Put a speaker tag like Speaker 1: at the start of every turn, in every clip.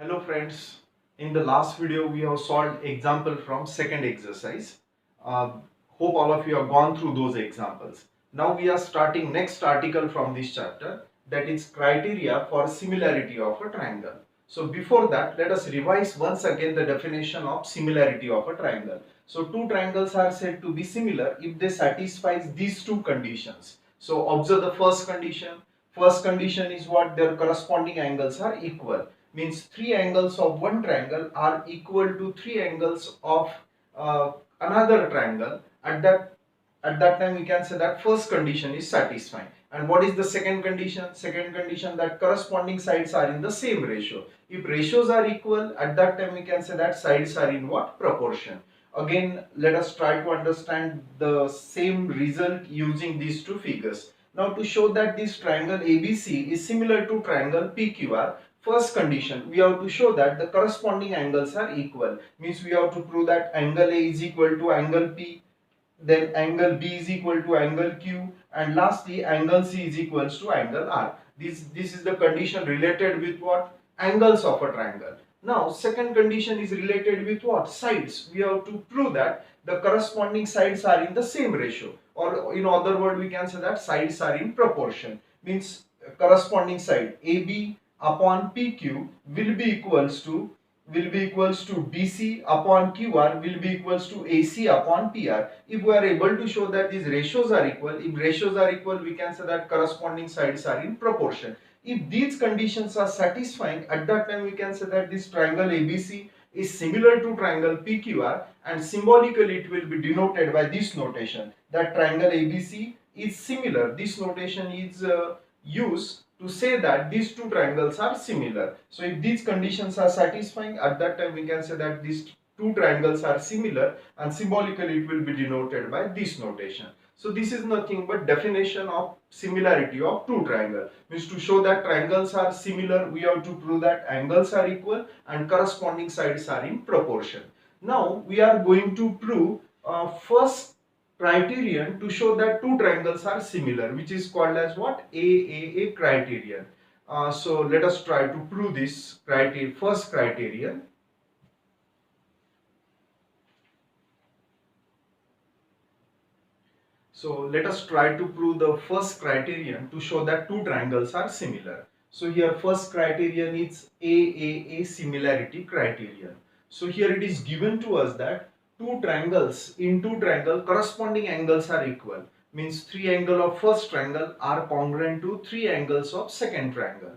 Speaker 1: Hello friends, in the last video we have solved example from second exercise. Uh, Hope all of you have gone through those examples. Now we are starting next article from this chapter, that is criteria for similarity of a triangle. So before that, let us revise once again the definition of similarity of a triangle. So two triangles are said to be similar if they satisfy these two conditions. So observe the first condition. First condition is what? Their corresponding angles are equal. Means three angles of one triangle are equal to three angles of another triangle. At that time we can say that first condition is satisfying. And what is the second condition? Second condition, that corresponding sides are in the same ratio. If ratios are equal, at that time we can say that sides are in what? Proportion. Again, let us try to understand the same result using these two figures. Now to show that this triangle ABC is similar to triangle PQR, first condition, we have to show that the corresponding angles are equal. Means we have to prove that angle A is equal to angle P, then angle B is equal to angle Q, and lastly angle C is equals to angle R. This is the condition related with what? Angles of a triangle. Now second condition is related with what? Sides. We have to prove that the corresponding sides are in the same ratio, or in other word we can say that sides are in proportion. Means corresponding side AB upon PQ will be equals to BC upon QR will be equals to AC upon PR. If we are able to show that these ratios are equal, if ratios are equal, we can say that corresponding sides are in proportion. If these conditions are satisfying, at that time we can say that this triangle ABC is similar to triangle PQR, and symbolically it will be denoted by this notation, that triangle ABC is similar. This notation is used to say that these two triangles are similar. So if these conditions are satisfying, at that time we can say that these two triangles are similar, and symbolically it will be denoted by this notation. So this is nothing but definition of similarity of two triangles. Means to show that triangles are similar, we have to prove that angles are equal and corresponding sides are in proportion. Now we are going to prove first criterion to show that two triangles are similar, which is called as what? AAA criterion. So let us try to prove this first criterion. So let us try to prove the first criterion to show that two triangles are similar. So here first criterion is AAA similarity criterion. So here it is given to us that two triangles, in two triangles corresponding angles are equal. Means three angles of first triangle are congruent to three angles of second triangle.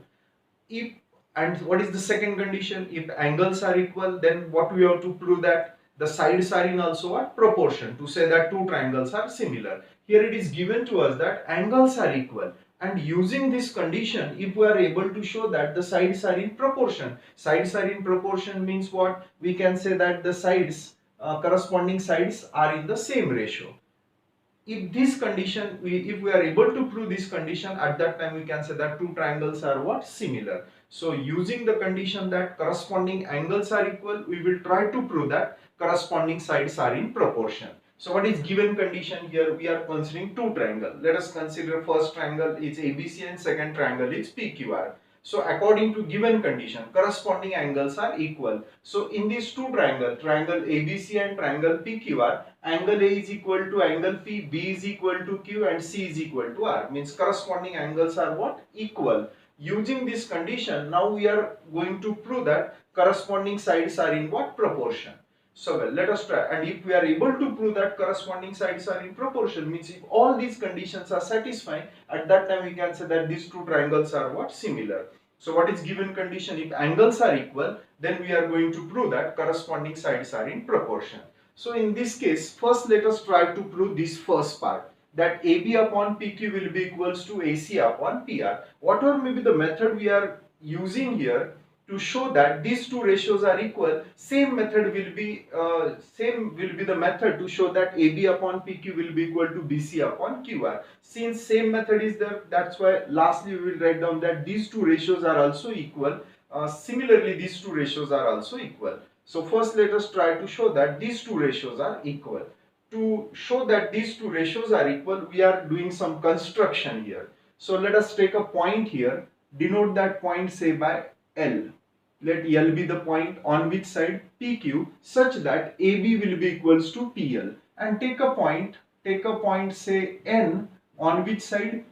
Speaker 1: If, and what is the second condition? If angles are equal, then what we have to prove? That the sides are in also what? Proportion, to say that two triangles are similar. Here it is given to us that angles are equal, and using this condition, if we are able to show that the sides are in proportion, sides are in proportion means what? We can say that the sides, corresponding sides are in the same ratio. If this condition, if we are able to prove this condition, at that time we can say that two triangles are what? Similar. So using the condition that corresponding angles are equal, we will try to prove that corresponding sides are in proportion. So what is given condition here? We are considering two triangles. Let us consider first triangle is ABC and second triangle is PQR. So according to given condition, corresponding angles are equal. So in these two triangles, triangle ABC and triangle PQR, angle A is equal to angle P, B is equal to Q, and C is equal to R. Means corresponding angles are what? Equal. Using this condition, now we are going to prove that corresponding sides are in what? Proportion. So well, let us try. And if we are able to prove that corresponding sides are in proportion, means if all these conditions are satisfying, at that time we can say that these two triangles are what? Similar. So what is given condition? If angles are equal, then we are going to prove that corresponding sides are in proportion. So in this case, first let us try to prove this first part, that AB upon PQ will be equals to AC upon PR. Whatever may be the method we are using here to show that these two ratios are equal, same method will be the method to show that AB upon PQ will be equal to BC upon QR. Since same method is there, that's why lastly we will write down that these two ratios are also equal. Similarly, these two ratios are also equal. So first let us try to show that these two ratios are equal. To show that these two ratios are equal, we are doing some construction here. So let us take a point here, denote that point say by L. let L be the point on which side PQ, such that AB will be equals to PL, and take a point say N on which side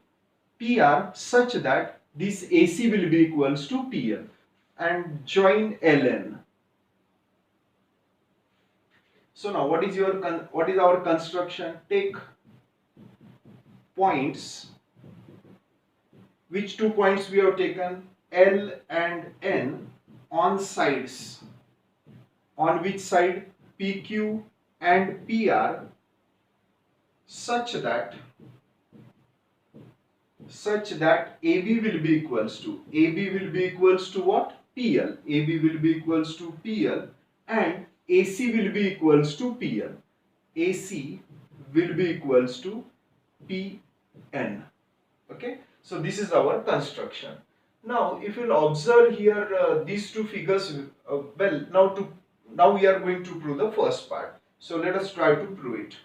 Speaker 1: PR, such that this AC will be equals to PL, and join LN. So now what is our construction? Take points. Which two points we have taken? L and N on sides. On which side? PQ and PR, such that AB will be equals to what? PL. AB will be equals to PL, and AC will be equals to PL. AC will be equals to PN. Okay, so this is our construction. Now if you'll observe here these two figures, now we are going to prove the first part. So let us try to prove it.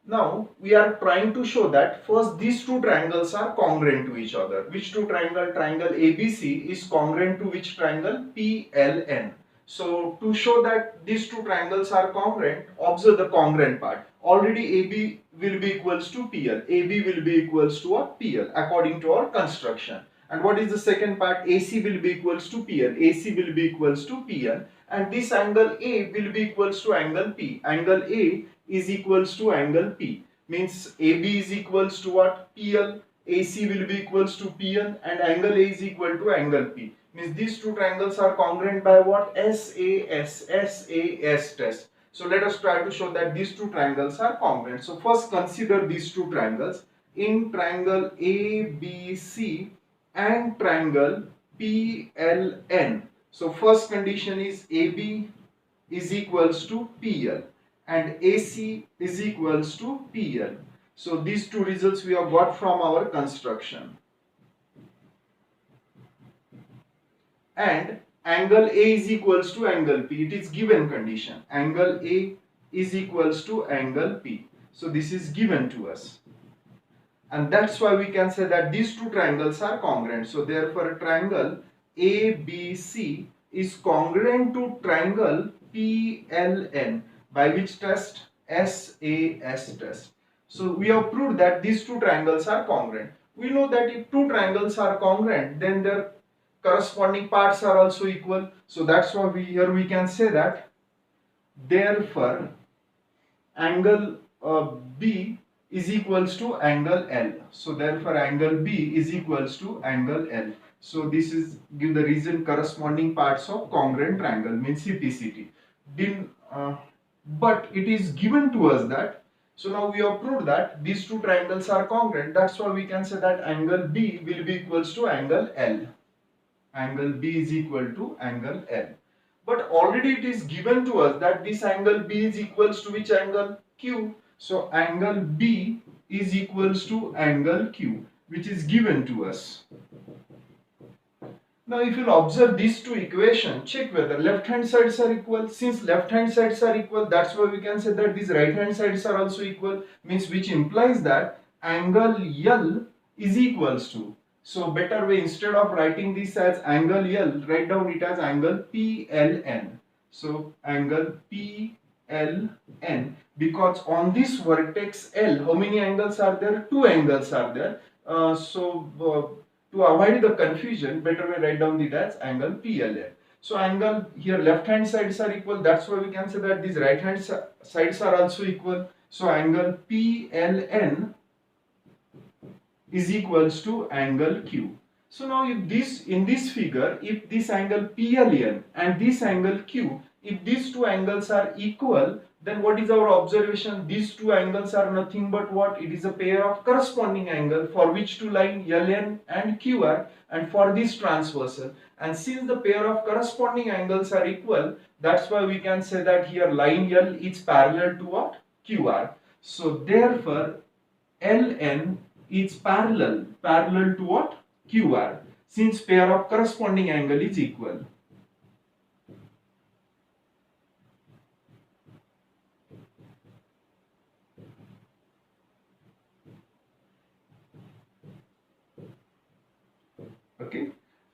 Speaker 1: Now we are trying to show that first these two triangles are congruent to each other. Which two triangle? Triangle ABC is congruent to which triangle? PLN. So to show that these two triangles are congruent, observe the congruent part. Already AB will be equals to PL. AB will be equals to what? PL according to our construction. And what is the second part? AC will be equals to PL. AC will be equals to PL. And this angle A will be equals to angle P. Angle A is equals to angle P. Means AB is equals to what? PL. AC will be equals to PL, and angle A is equal to angle P. Means these two triangles are congruent by what? SAS test. So let us try to show that these two triangles are congruent. So first consider these two triangles. In triangle ABC and triangle PLN. So first condition is AB is equals to PL and AC is equals to PL. So these two results we have got from our construction. And angle A is equals to angle P. It is given condition. Angle A is equals to angle P. So this is given to us. And that's why we can say that these two triangles are congruent. So therefore triangle ABC is congruent to triangle PLN. By which test? SAS test. So we have proved that these two triangles are congruent. We know that if two triangles are congruent, then their corresponding parts are also equal. So that's why here we can say that therefore angle B is equals to angle L. So therefore angle B is equals to angle L. So this is give the reason corresponding parts of congruent triangle, means CPCT. But it is given to us that, so now we have proved that these two triangles are congruent. That's why we can say that angle B will be equals to angle L. Angle B is equal to angle L. But already it is given to us that this angle B is equals to which angle? Q. So angle B is equals to angle Q, which is given to us. Now if you observe these two equations, check whether left hand sides are equal. Since left hand sides are equal, that's why we can say that these right hand sides are also equal, means which implies that angle L is equals to. So better way, instead of writing this as angle L, write down it as angle PLN. So angle PLN, because on this vertex L, how many angles are there? Two angles are there. To avoid the confusion, better way write down it as angle PLN. So angle here left hand sides are equal. That's why we can say that these right hand sides are also equal. So angle PLN is equals to angle Q. So now if this, in this figure, if this angle PLN and this angle Q, if these two angles are equal, then what is our observation? These two angles are nothing but what? It is a pair of corresponding angle for which two line? LN and QR, and for this transversal. And since the pair of corresponding angles are equal, that's why we can say that here line L is parallel to what? QR. So therefore LN is parallel to what? QR, since pair of corresponding angle is equal.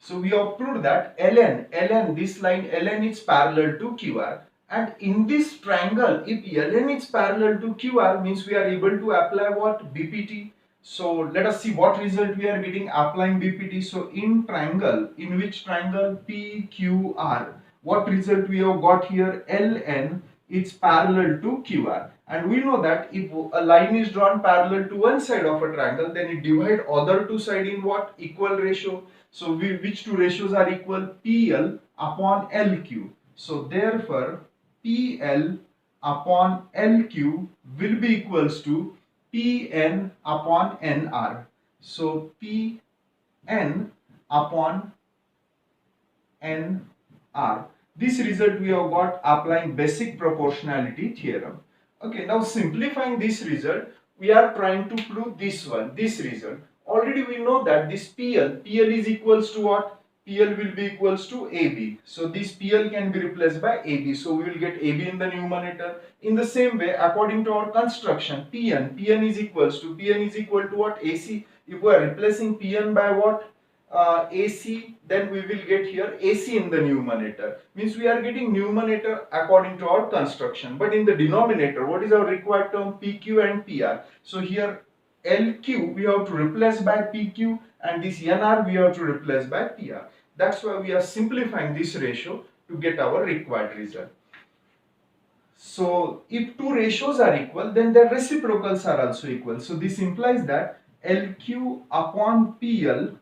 Speaker 1: So we have proved that ln, this line ln is parallel to QR, and in this triangle, if ln is parallel to QR, means we are able to apply what? BPT. So let us see what result we are getting applying BPT. So in triangle, in which triangle? PQR, what result we have got here? ln is parallel to QR, and we know that if a line is drawn parallel to one side of a triangle, then it divide other two side in what? Equal ratio. So which two ratios are equal? PL upon LQ. So therefore PL upon LQ will be equals to PN upon NR. So PN upon NR. This result we have got applying basic proportionality theorem. Okay, now simplifying this result, we are trying to prove this one, this result. Already we know that this PL is equals to what? PL will be equals to AB. So this PL can be replaced by AB. So we will get AB in the numerator. In the same way, according to our construction, PN is equal to what? AC. If we are replacing PN by what? AC, then we will get here AC in the numerator. Means we are getting numerator according to our construction. But in the denominator, what is our required term? PQ and PR. So here LQ we have to replace by PQ, and this NR we have to replace by PR. That's why we are simplifying this ratio to get our required result. So if two ratios are equal, then their reciprocals are also equal. So this implies that LQ upon PL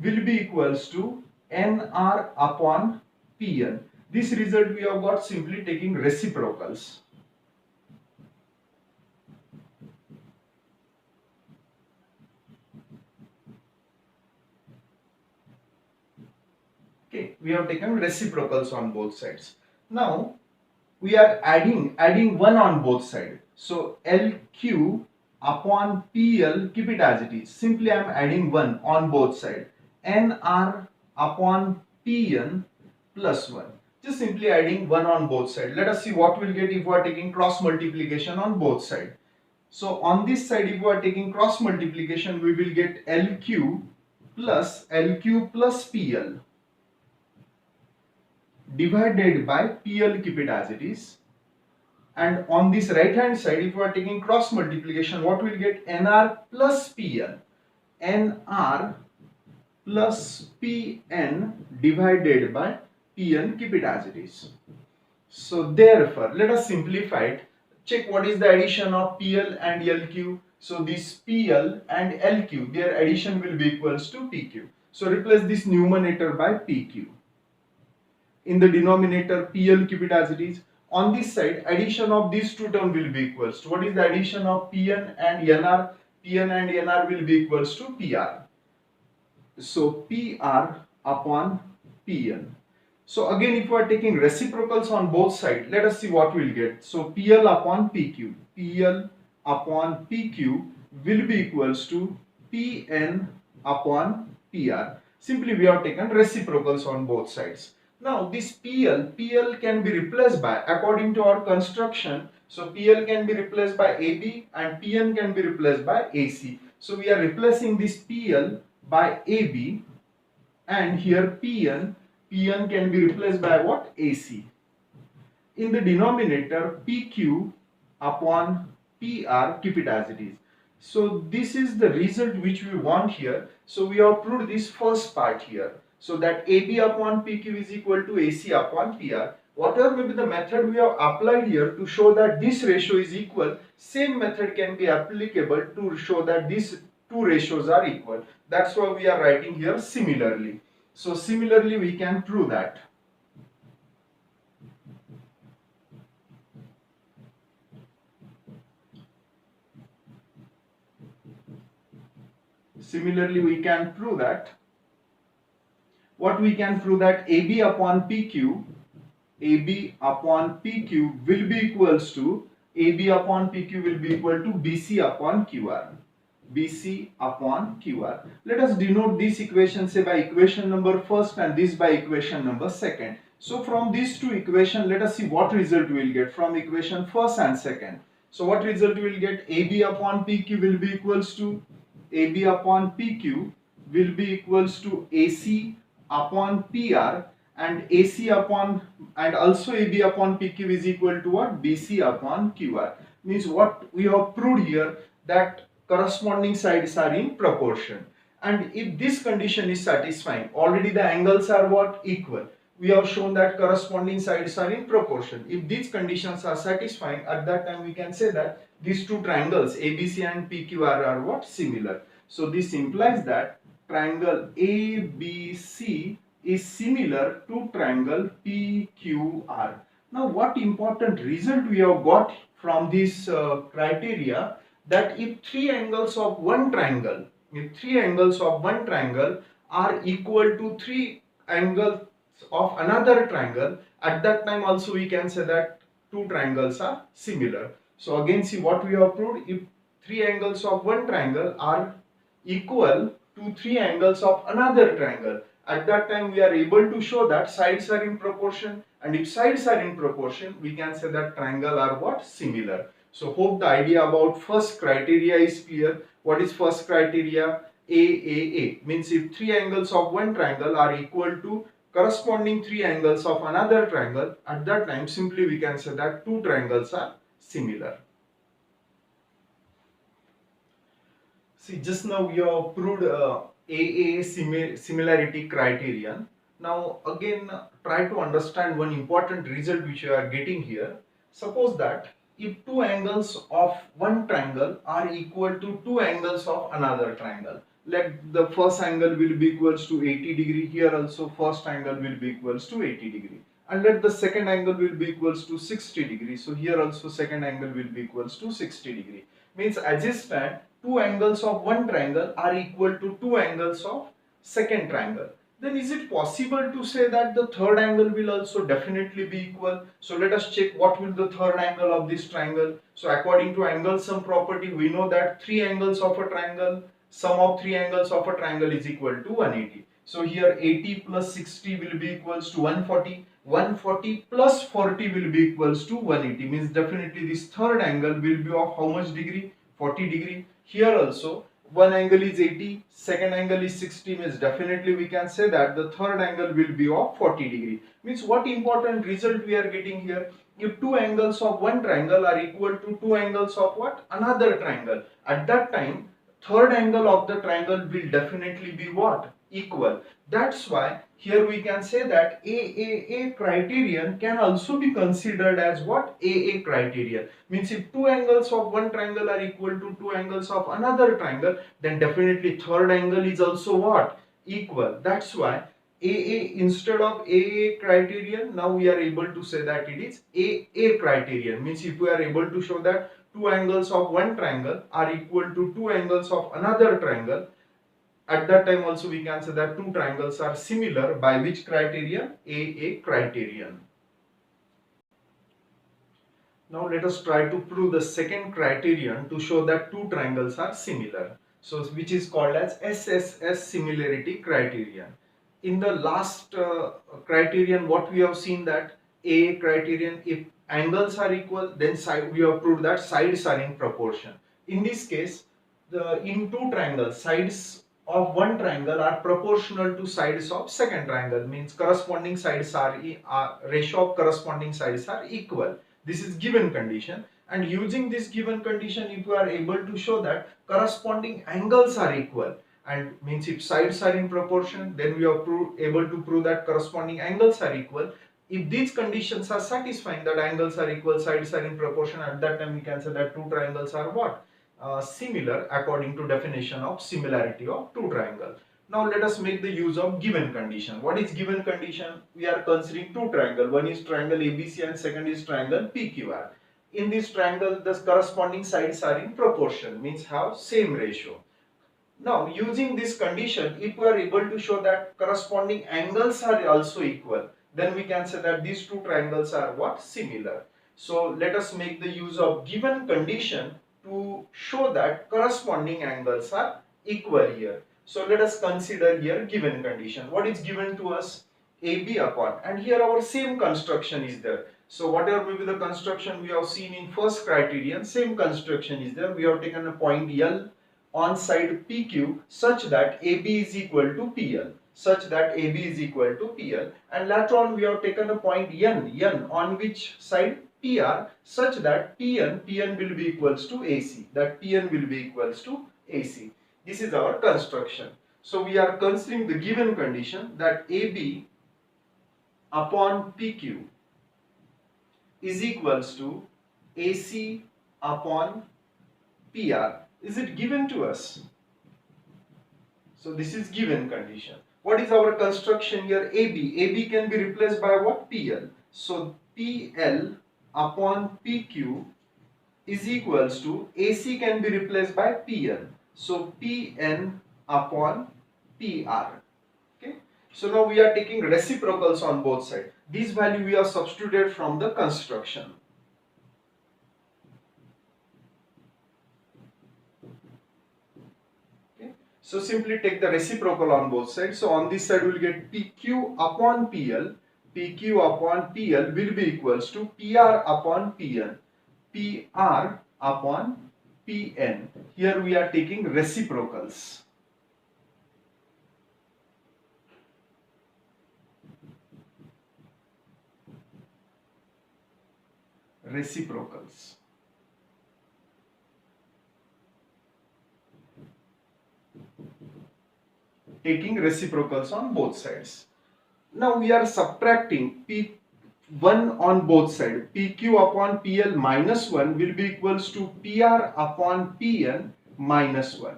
Speaker 1: will be equals to NR upon PN. This result we have got simply taking reciprocals. Okay, we have taken reciprocals on both sides. Now we are adding 1 on both sides. So LQ upon PL, keep it as it is. Simply I am adding 1 on both sides. NR upon PN plus 1. Just simply adding 1 on both sides. Let us see what we'll get if we are taking cross multiplication on both sides. So on this side, if we are taking cross multiplication, we will get LQ plus PL divided by PL, keep it as it is. And on this right hand side, if we are taking cross multiplication, what will get? NR plus PN. NR plus Pn divided by Pn, keep it as it is. So therefore, let us simplify it. Check what is the addition of PL and LQ. So this PL and LQ, their addition will be equals to PQ. So replace this numerator by PQ. In the denominator, PL, keep it as it is. On this side, addition of these two terms will be equals to, what is the addition of Pn and NR? Pn and NR will be equals to PR. So PR upon Pn. So again, if we are taking reciprocals on both sides, let us see what we'll get. So PL upon PQ. PL upon PQ will be equals to Pn upon PR. Simply we have taken reciprocals on both sides. Now this PL can be replaced by, according to our construction, so PL can be replaced by AB and PN can be replaced by AC. So we are replacing this PL by AB, and here PN can be replaced by what? AC. In the denominator, PQ upon PR, keep it as it is. So this is the result which we want here. So we have proved this first part here. So that AB upon PQ is equal to AC upon PR. Whatever may be the method we have applied here to show that this ratio is equal, same method can be applicable to show that these two ratios are equal. That's why we are writing here similarly. So similarly we can prove that. Similarly we can prove that. What we can prove that AB upon PQ will be equals to, AB upon PQ will be equal to BC upon QR. BC upon QR. Let us denote this equation say by equation number first and this by equation number second. So from these two equations, let us see what result we will get from equation first and second. So what result we will get? AB upon PQ will be equals to, AB upon PQ will be equals to AC upon PR and AC upon and also AB upon PQ is equal to what? BC upon QR. Means what we have proved here, that corresponding sides are in proportion. And if this condition is satisfying, already the angles are what? Equal. We have shown that corresponding sides are in proportion. If these conditions are satisfying, at that time we can say that these two triangles ABC and PQR are what? Similar. So this implies that triangle ABC is similar to triangle PQR. Now what important result we have got from this criteria, that if three angles of one triangle, are equal to three angles of another triangle, at that time also we can say that two triangles are similar. So again, see what we have proved: if three angles of one triangle are equal to three angles of another triangle, at that time we are able to show that sides are in proportion, and if sides are in proportion, we can say that triangle are what? Similar. So hope the idea about first criteria is clear. What is first criteria? AAA means if three angles of one triangle are equal to corresponding three angles of another triangle, at that time simply we can say that two triangles are similar. See, just now we have proved AA similarity criterion. Now again try to understand one important result which you are getting here. Suppose that if two angles of one triangle are equal to two angles of another triangle, like the first angle will be equals to 80 degree, here also first angle will be equals to 80 degree, and let the second angle will be equals to 60 degree, so here also second angle will be equals to 60 degree. Means as it stand, two angles of one triangle are equal to two angles of second triangle. Then is it possible to say that the third angle will also definitely be equal? So let us check what will the third angle of this triangle. So according to angle sum property, we know that three angles of a triangle, sum of three angles of a triangle is equal to 180. So here 80 plus 60 will be equals to 140. 140 plus 40 will be equals to 180. Means definitely this third angle will be of how much degree? 40 degree. Here also one angle is 80, second angle is 60, means definitely we can say that the third angle will be of 40 degree. Means what important result we are getting here? If two angles of one triangle are equal to two angles of what? Another triangle, at that time third angle of the triangle will definitely be what? Equal. That's why here we can say that AAA criterion can also be considered as what? AA criterion. Means if two angles of one triangle are equal to two angles of another triangle, then definitely third angle is also what? Equal. That's why AA instead of AA criterion, now we are able to say that it is AA criterion. Means if we are able to show that two angles of one triangle are equal to two angles of another triangle, at that time also we can say that two triangles are similar, by which criterion? AA criterion. Now let us try to prove the second criterion to show that two triangles are similar. So which is called as SSS similarity criterion. In the last criterion, what we have seen, that AA criterion, if angles are equal, then we have proved that sides are in proportion. In this case, in two triangles, sides of one triangle are proportional to sides of second triangle, means corresponding sides are ratio of corresponding sides are equal. This is given condition, and using this given condition, if we are able to show that corresponding angles are equal, and means if sides are in proportion, then we are able to prove that corresponding angles are equal. If these conditions are satisfying, that angles are equal, sides are in proportion, at that time we can say that two triangles are what? Similar, according to definition of similarity of two triangles. Now let us make the use of given condition. What is given condition? We are considering two triangle. One is triangle ABC and second is triangle PQR. In this triangle, the corresponding sides are in proportion, means have same ratio. Now using this condition, if we are able to show that corresponding angles are also equal, then we can say that these two triangles are what? Similar. So let us make the use of given condition to show that corresponding angles are equal here. So let us consider here given condition. What is given to us? AB upon, and here our same construction is there. So whatever may be the construction we have seen in first criterion, same construction is there. We have taken a point L on side PQ such that AB is equal to PL. such that AB is equal to PL, and later on we have taken a point N on which side? PR, such that PN will be equals to AC, that PN will be equals to AC. This is our construction. So we are considering the given condition that AB upon PQ is equals to AC upon PR. Is it given to us? So this is given condition. What is our construction here? AB. AB can be replaced by what? PL. So PL upon PQ is equals to AC can be replaced by PN. So PN upon PR. Okay. So now we are taking reciprocals on both sides. This value we have substituted from the construction. So simply take the reciprocal on both sides. So on this side we will get PQ upon PL. PQ upon PL will be equals to PR upon PN. PR upon PN. Here we are taking reciprocals. Reciprocals. Taking reciprocals on both sides. Now we are subtracting P1 on both sides. PQ upon PL minus 1 will be equals to PR upon PN minus 1.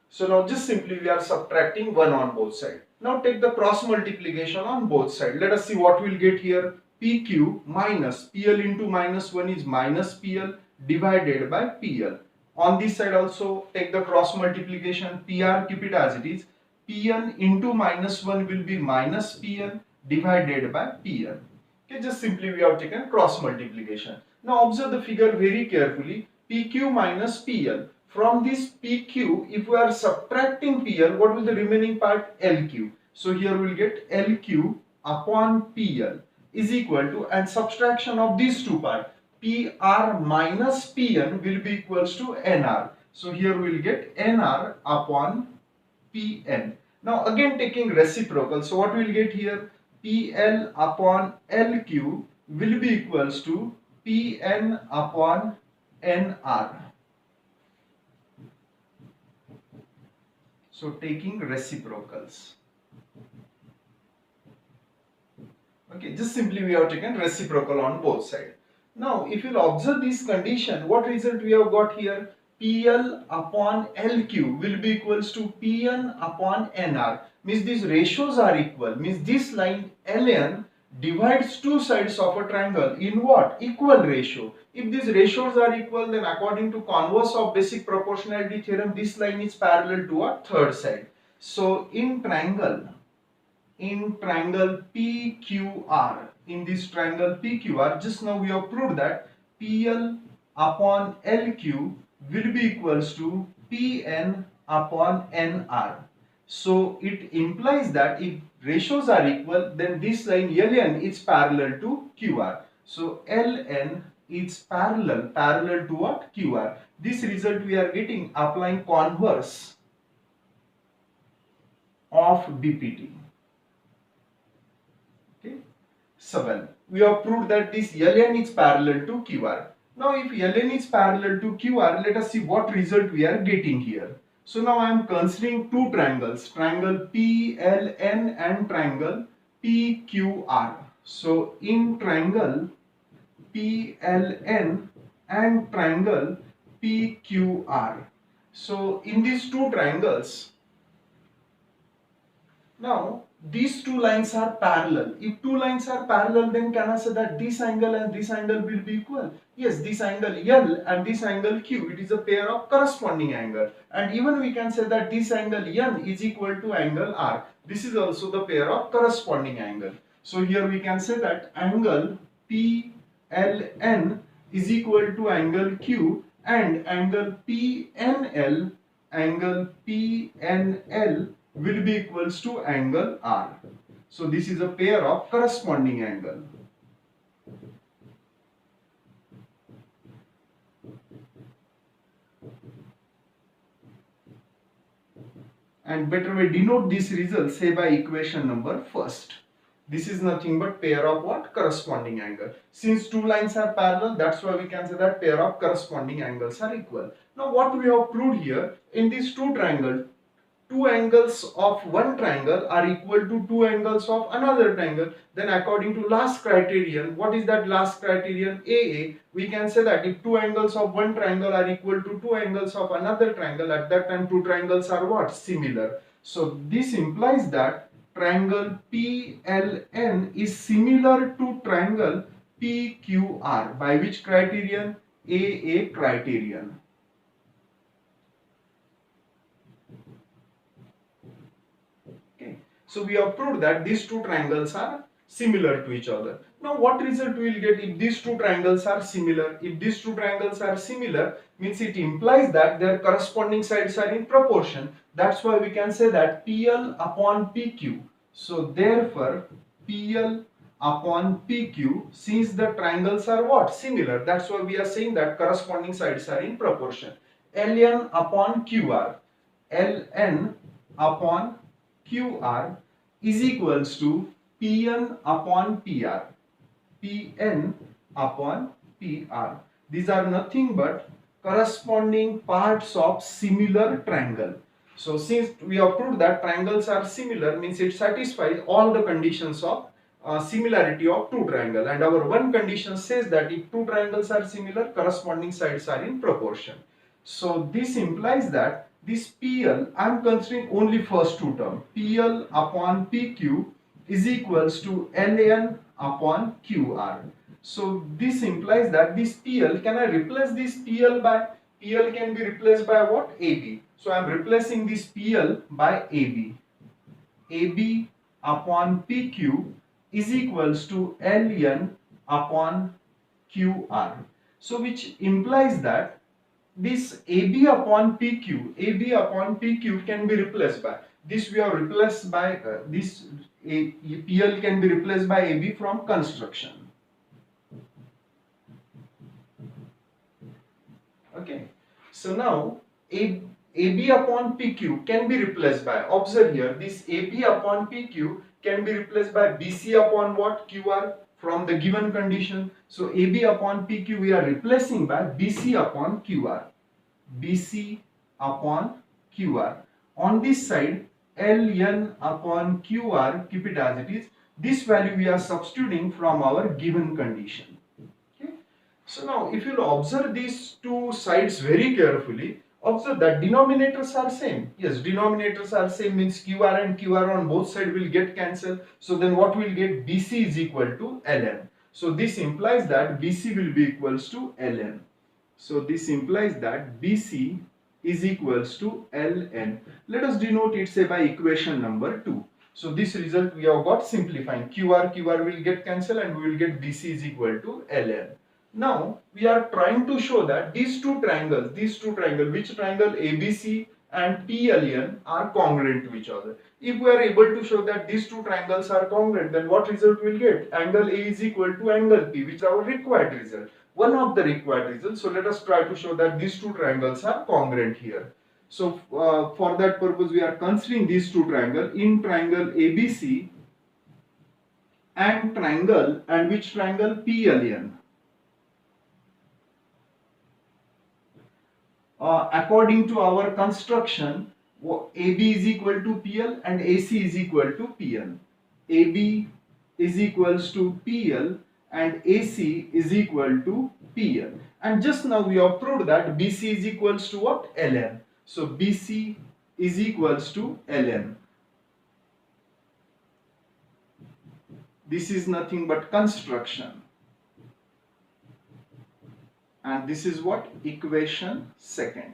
Speaker 1: So now just simply we are subtracting 1 on both sides. Now take the cross multiplication on both sides. Let us see what we will get here. PQ minus PL into minus 1 is minus PL divided by PL. On this side also take the cross multiplication. PR keep it as it is. PN into minus 1 will be minus PN divided by PN. Okay, just simply we have taken cross multiplication. Now observe the figure very carefully. PQ minus PL. From this PQ, if we are subtracting PL, what will the remaining part? LQ. So here we will get LQ upon PL is equal to, and subtraction of these two parts, PR minus PN will be equals to NR. So here we will get NR upon PN. Now again taking reciprocal, so what we will get here? PL upon LQ will be equals to PN upon NR. So taking reciprocals. Okay, just simply we have taken reciprocal on both sides. Now if you observe this condition, what result we have got here? PL upon LQ will be equals to PN upon NR. Means these ratios are equal. Means this line LN divides two sides of a triangle in what? Equal ratio. If these ratios are equal, then according to converse of basic proportionality theorem, this line is parallel to a third side. So in triangle PQR, in this triangle PQR, just now we have proved that PL upon LQ will be equals to PN upon NR. So it implies that if ratios are equal, then this line LN is parallel to QR. So LN is parallel to what? QR. This result we are getting applying converse of BPT. Okay. So well, we have proved that this LN is parallel to QR. Now if LN is parallel to QR, let us see what result we are getting here. So now I am considering two triangles, triangle PLN and triangle PQR. So in triangle PLN and triangle PQR. So in these two triangles, now these two lines are parallel. If two lines are parallel, then can I say that this angle and this angle will be equal? Yes, this angle L and this angle Q, it is a pair of corresponding angle. And even we can say that this angle N is equal to angle R. This is also the pair of corresponding angle. So here we can say that angle PLN is equal to angle Q, and angle PNL will be equals to angle R. So this is a pair of corresponding angle. and better way denote this result say by equation number first. This is nothing but pair of what? Corresponding angle. Since two lines are parallel, that's why we can say that pair of corresponding angles are equal. Now what we have proved here, in these two triangles, two angles of one triangle are equal to two angles of another triangle. Then according to last criterion, what is that last criterion? AA. We can say that if two angles of one triangle are equal to two angles of another triangle, at that time two triangles are what? Similar. So this implies that triangle PLN is similar to triangle PQR. By which criterion? AA criterion. So we have proved that these two triangles are similar to each other. Now what result we will get if these two triangles are similar? If these two triangles are similar, means it implies that their corresponding sides are in proportion. That's why we can say that PL upon PQ. So therefore PL upon PQ, since the triangles are what? Similar. That's why we are saying that corresponding sides are in proportion. LN upon QR. LN upon QR is equals to Pn upon Pr. Pn upon Pr. These are nothing but corresponding parts of similar triangle. So since we have proved that triangles are similar, means it satisfies all the conditions of similarity of two triangles. And our one condition says that if two triangles are similar, corresponding sides are in proportion. So this implies that this PL, I am considering only first two terms. PL upon PQ is equals to LN upon QR. So this implies that this PL, can I replace this PL by, PL can be replaced by what? AB. So I am replacing this PL by AB. AB upon PQ is equals to LN upon QR. So which implies that this AB upon PQ can be replaced by, this we have replaced by, PL can be replaced by AB from construction. Okay. So now AB upon PQ can be replaced by, observe here, this AB upon PQ can be replaced by BC upon what? QR from the given condition. So AB upon PQ we are replacing by BC upon QR. BC upon QR. On this side, LN upon QR, keep it as it is. This value we are substituting from our given condition. Okay. So now if you observe these two sides very carefully, observe that denominators are same. Yes, denominators are same, means QR and QR on both sides will get cancelled. So then what will get? BC is equal to LN. So this implies that BC will be equals to LN. So this implies that BC is equals to LN. Let us denote it say by equation number 2. So this result we have got simplifying. QR will get cancelled and we will get BC is equal to LN. Now we are trying to show that these two triangles, which triangle ABC and PLN are congruent to each other. If we are able to show that these two triangles are congruent, then what result we will get? Angle A is equal to angle P, which is our required result. One of the required results. So let us try to show that these two triangles are congruent here. So for that purpose we are considering these two triangles in triangle ABC and triangle, and which triangle? PLN. According to our construction, AB is equal to PL and AC is equal to PL. AB is equals to PL and AC is equal to PL. And just now we have proved that BC is equals to what? LN. So BC is equals to LN. This is nothing but construction. And this is what? Equation second.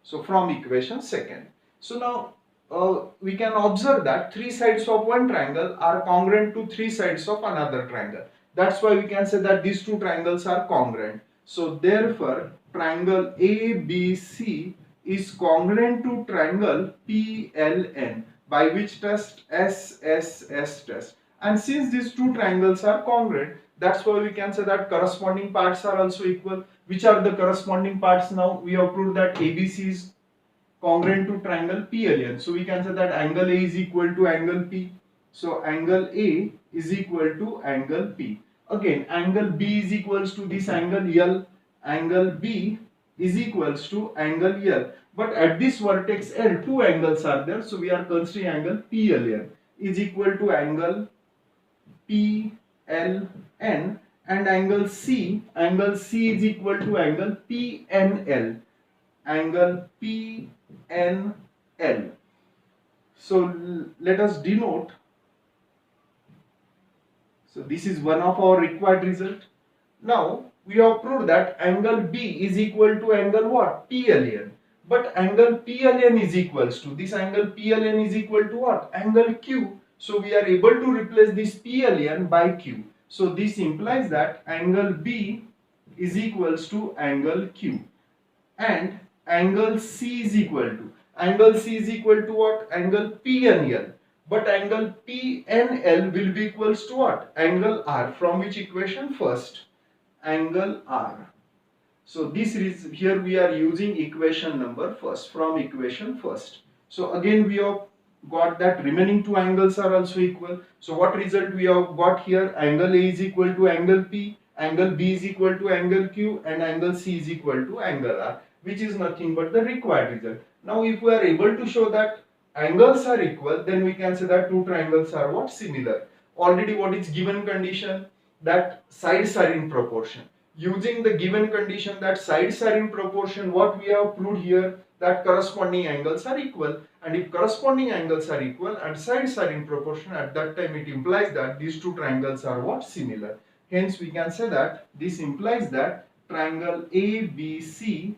Speaker 1: So from equation second. So now we can observe that three sides of one triangle are congruent to three sides of another triangle. That's why we can say that these two triangles are congruent. So therefore triangle ABC is congruent to triangle PLN. By which test? SSS test. And since these two triangles are congruent, that's why we can say that corresponding parts are also equal. Which are the corresponding parts now? We have proved that ABC is congruent to triangle PLN. So we can say that angle A is equal to angle P. So angle A is equal to angle P. Again, angle B is equals to this angle L. Angle B is equals to angle L. But at this vertex L, two angles are there. So we are considering angle PLN is equal to angle PLN, and angle C is equal to angle PNL. Angle PNL. So let us denote. So this is one of our required result. Now we have proved that angle B is equal to angle what? PLN. But angle PLN is equals to, this angle PLN is equal to what? Angle Q. So we are able to replace this PLN by Q. So this implies that angle B is equals to angle Q. And angle C is equal to, what? Angle PNL. But angle PNL will be equals to what? Angle R. From which equation? First, angle R. So this is, here we are using equation number first, from equation first. So again we have got that remaining two angles are also equal. So what result we have got here? Angle A is equal to angle P, angle B is equal to angle Q, and angle C is equal to angle R, which is nothing but the required result. Now if we are able to show that angles are equal, then we can say that two triangles are what? Similar. Already what is given condition? That sides are in proportion. Using the given condition that sides are in proportion, what we have proved here? That corresponding angles are equal. And if corresponding angles are equal and sides are in proportion, at that time it implies that these two triangles are what? Similar. Hence we can say that this implies that triangle ABC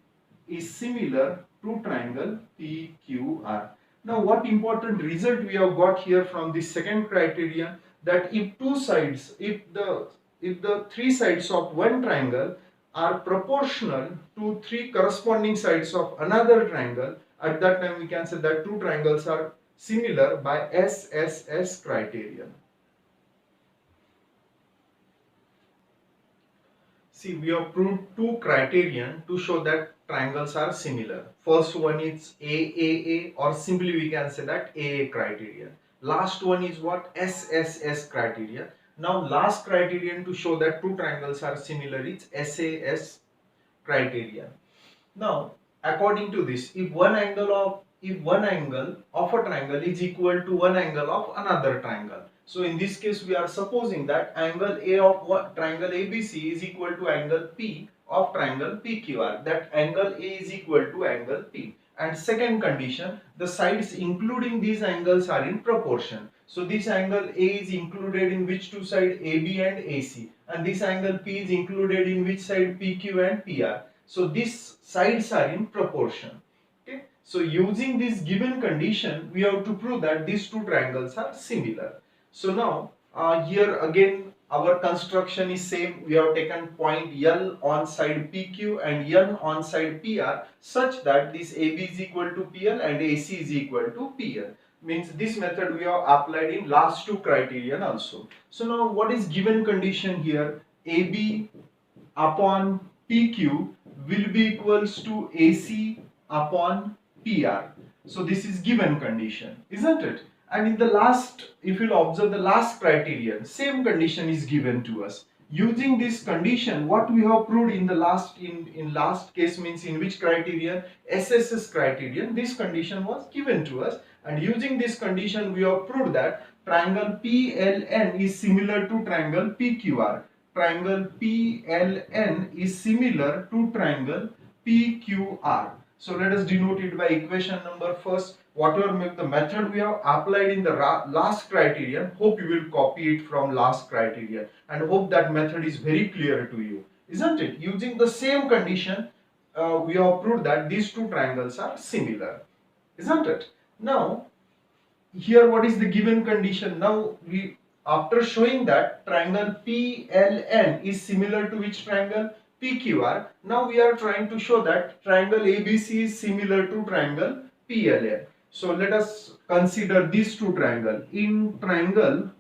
Speaker 1: is similar to triangle PQR. Now what important result we have got here from this second criterion? That if two sides, if the three sides of one triangle are proportional to three corresponding sides of another triangle, at that time we can say that two triangles are similar by SSS criterion. See, we have proved two criterion to show that triangles are similar. First one is AAA, or simply we can say that AA criterion. Last one is what? SSS criterion. Now last criterion to show that two triangles are similar is SAS criterion. Now according to this, if one angle of a triangle is equal to one angle of another triangle. So in this case we are supposing that angle A of triangle ABC is equal to angle P of triangle PQR. That angle A is equal to angle P. And second condition, the sides including these angles are in proportion. So this angle A is included in which two sides? AB and AC. And this angle P is included in which side? PQ and PR. So these sides are in proportion. Okay. So using this given condition, we have to prove that these two triangles are similar. So now here again our construction is same. We have taken point L on side PQ and N on side PR, such that this AB is equal to PL and AC is equal to PL. Means this method we have applied in last two criterion also. So now what is given condition here? AB upon PQ will be equals to AC upon PR. So this is given condition, isn't it? And in the last, if you'll observe the last criterion, same condition is given to us. Using this condition, what we have proved in the last case, means in which criterion? SSS criterion. This condition was given to us, and using this condition we have proved that triangle PLN is similar to triangle PQR. Triangle PLN is similar to triangle PQR. So let us denote it by equation number first. Whatever the method we have applied in the last criterion, hope you will copy it from last criterion, and hope that method is very clear to you, isn't it? Using the same condition, we have proved that these two triangles are similar, isn't it? Now here what is the given condition? Now we, after showing that triangle PLN is similar to which triangle? PQR. Now we are trying to show that triangle ABC is similar to triangle PLN. So let us consider these two triangles. In triangle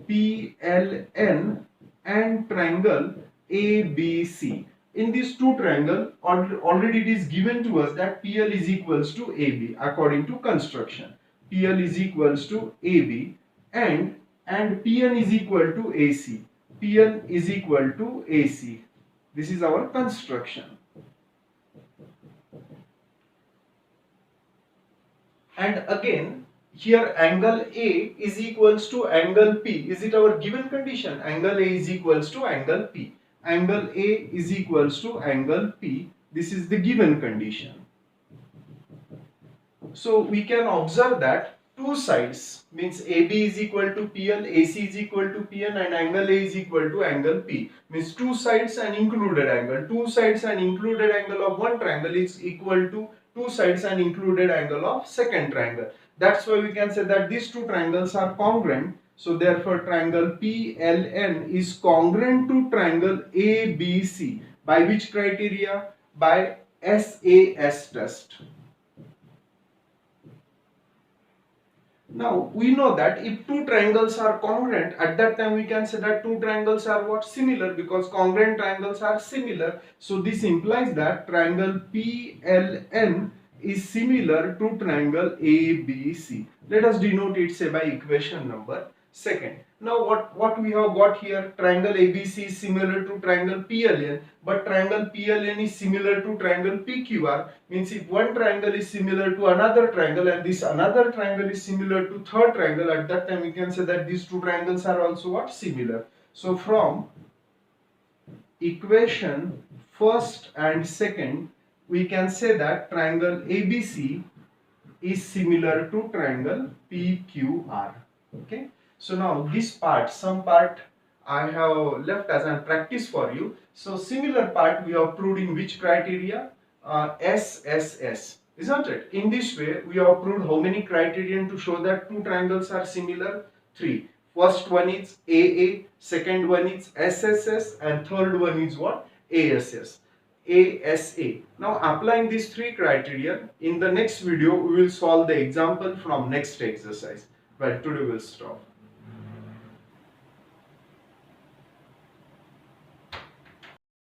Speaker 1: PLN and triangle ABC, in these two triangle, already it is given to us that PL is equals to AB according to construction. PL is equals to AB and PN is equal to AC. PN is equal to AC. This is our construction. And again, here angle A is equals to angle P. Is it our given condition? Angle A is equals to angle P. Angle A is equals to angle P. This is the given condition. So we can observe that two sides means AB is equal to PL, AC is equal to PN and angle A is equal to angle P. Means two sides and included angle. Two sides and included angle of one triangle is equal to two sides and included angle of second triangle. That's why we can say that these two triangles are congruent. So therefore triangle PLN is congruent to triangle ABC. By which criteria? By SAS test. Now we know that if two triangles are congruent, at that time we can say that two triangles are what? Similar, because congruent triangles are similar. So this implies that triangle PLN is similar to triangle ABC. Let us denote it say by equation number second. Now what we have got here, triangle ABC is similar to triangle PLN, but triangle PLN is similar to triangle PQR. Means if one triangle is similar to another triangle and this another triangle is similar to third triangle, at that time we can say that these two triangles are also what? Similar. So from equation first and second, we can say that triangle ABC is similar to triangle PQR. Okay. So now this part, some part I have left as a practice for you. So similar part we have proved in which criteria? SSS, isn't it? In this way we have proved how many criterion to show that two triangles are similar? 3. First one is AA, second one is SSS and third one is what? ASS. ASA. Now applying these three criteria, in the next video we will solve the example from next exercise. Well, today we'll stop.